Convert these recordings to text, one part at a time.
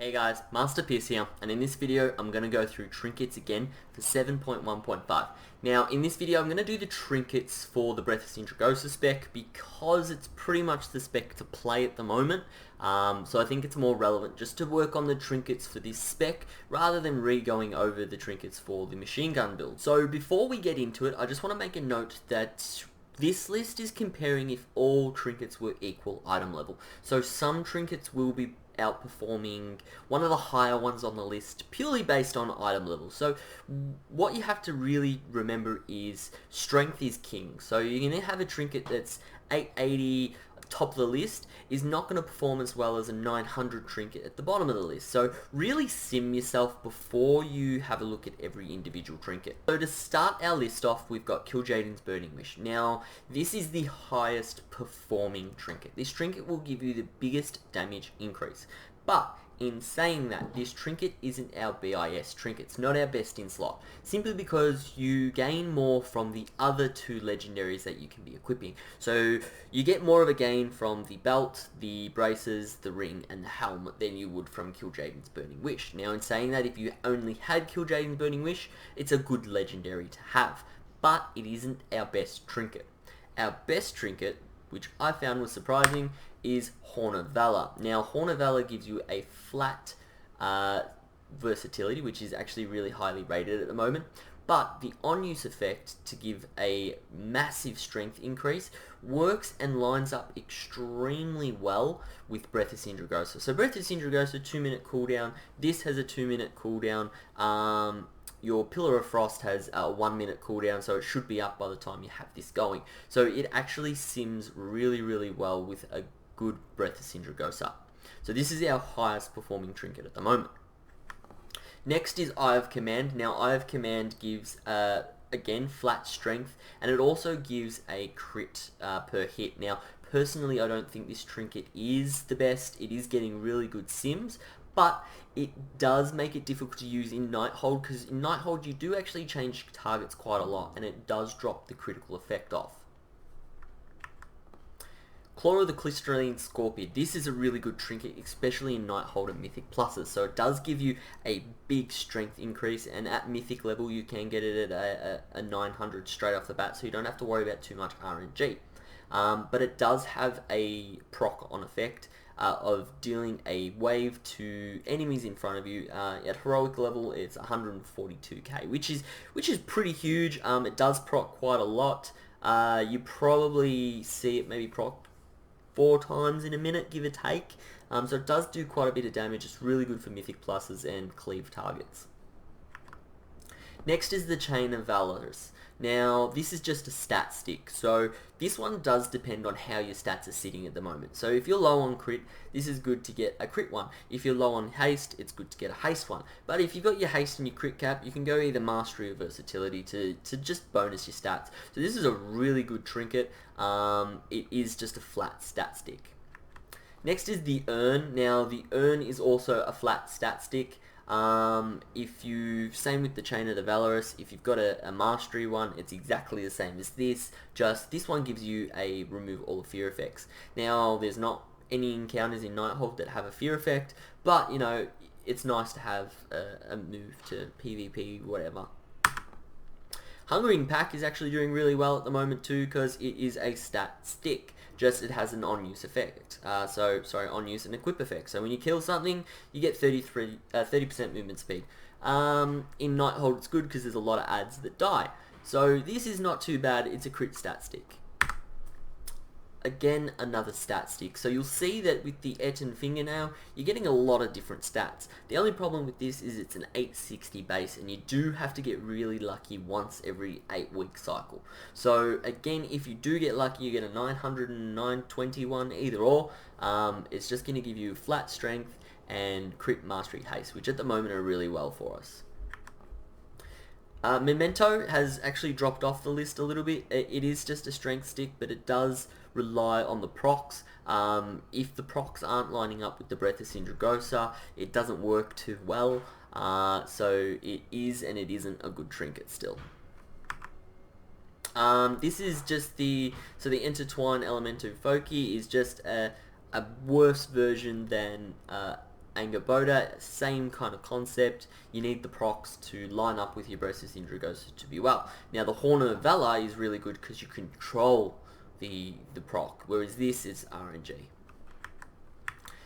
Hey guys, Masterpiss here, and in this video I'm going to go through trinkets again for 7.1.5. Now in this video I'm going to do the trinkets for the Breath of Sindragosa spec because it's pretty much the spec to play at the moment, so I think it's more relevant just to work on the trinkets for this spec rather than re-going over the trinkets for the machine gun build. So before we get into it, I just want to make a note that this list is comparing if all trinkets were equal item level. So some trinkets will be outperforming one of the higher ones on the list purely based on item level. So what you have to really remember is strength is king. So you're going to have a trinket that's 880 top of the list is not going to perform as well as a 900 trinket at the bottom of the list. So really sim yourself before you have a look at every individual trinket. So to start our list off, we've got Kil'jaeden's Burning Wish. Now this is the highest performing trinket. This trinket will give you the biggest damage increase. But in saying that, this trinket isn't our BIS trinket. It's not our best in slot. Simply because you gain more from the other two legendaries that you can be equipping. So you get more of a gain from the belt, the braces, the ring, and the helmet than you would from Kil'jaeden's Burning Wish. Now in saying that, if you only had Kil'jaeden's Burning Wish, it's a good legendary to have. But it isn't our best trinket. Our best trinket, which I found was surprising, is Horn of Valor. Now, Horn of Valor gives you a flat versatility, which is actually really highly rated at the moment, but the on-use effect to give a massive strength increase works and lines up extremely well with Breath of Sindragosa. So Breath of Sindragosa, 2-minute cooldown. This has a 2-minute cooldown. Your Pillar of Frost has a 1-minute cooldown, so it should be up by the time you have this going. So it actually sims really, really well with a good Breath of Sindragosa. So this is our highest performing trinket at the moment. Next is Eye of Command. Now Eye of Command gives, again, flat strength, and it also gives a crit per hit. Now personally I don't think this trinket is the best. It is getting really good sims, but it does make it difficult to use in Nighthold, because in Nighthold you do actually change targets quite a lot, and it does drop the critical effect off. Claw of the Crystalline Scorpion. This is a really good trinket, especially in Nighthold and Mythic Pluses. So it does give you a big strength increase, and at Mythic level you can get it at a 900 straight off the bat, so you don't have to worry about too much RNG. But it does have a proc on effect of dealing a wave to enemies in front of you. At heroic level it's 142k, which is pretty huge. It does proc quite a lot. You probably see it maybe proc 4 times in a minute, give or take. So it does do quite a bit of damage. It's really good for Mythic Pluses and cleave targets. Next is the Chain of Valorous. Now this is just a stat stick, so this one does depend on how your stats are sitting at the moment. So if you're low on crit, this is good to get a crit one. If you're low on haste, it's good to get a haste one. But if you've got your haste and your crit cap, you can go either mastery or versatility to just bonus your stats. So this is a really good trinket. It is just a flat stat stick. Next is the Urn. Now the Urn is also a flat stat stick. Same with the Chain of the Valorous, if you've got a mastery one, it's exactly the same as this, just this one gives you a remove all the fear effects. Now there's not any encounters in Nighthold that have a fear effect, but you know, it's nice to have a move to PvP, whatever. Hungering Pack is actually doing really well at the moment too, because it is a stat stick, just it has an on-use effect. On-use and equip effect. So when you kill something, you get 30% movement speed. In Nighthold it's good because there's a lot of adds that die. So this is not too bad, it's a crit stat stick. Again, another stat stick. So you'll see that with the Etten Fingernail, you're getting a lot of different stats. The only problem with this is it's an 860 base, and you do have to get really lucky once every 8-week cycle. So again, if you do get lucky, you get a 900 and 921, either or. It's just going to give you flat strength and crit mastery haste, which at the moment are really well for us. Memento has actually dropped off the list a little bit. It is just a strength stick, but it does rely on the procs. If the procs aren't lining up with the Breath of Sindragosa, it doesn't work too well. So it is and it isn't a good trinket still. This is just the Intertwine Elemental Foci is just a worse version than Angerboda, same kind of concept. You need the procs to line up with your Breathless Indragosa to be well. Now the Horn of Valor is really good because you control the proc, whereas this is RNG.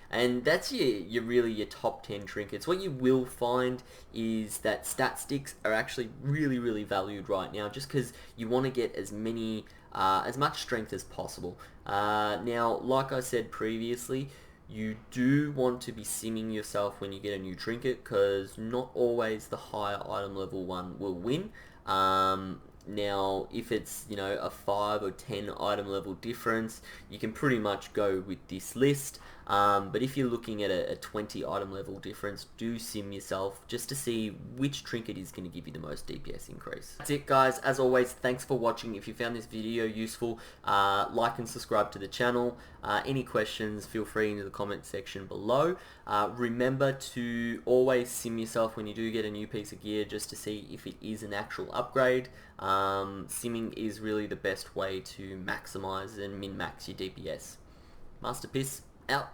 And that's really your top 10 trinkets. What you will find is that stat sticks are actually really valued right now, just because you want to get as much strength as possible. Now, like I said previously, you do want to be simming yourself when you get a new trinket, because not always the higher item level one will win. Now, if it's, a 5 or 10 item level difference, you can pretty much go with this list. But if you're looking at a 20 item level difference, do sim yourself just to see which trinket is going to give you the most DPS increase. That's it, guys. As always, thanks for watching. If you found this video useful, like and subscribe to the channel. Any questions, feel free into the comment section below. Remember to always sim yourself when you do get a new piece of gear, just to see if it is an actual upgrade. Simming is really the best way to maximize and min-max your DPS. Masterpiss out.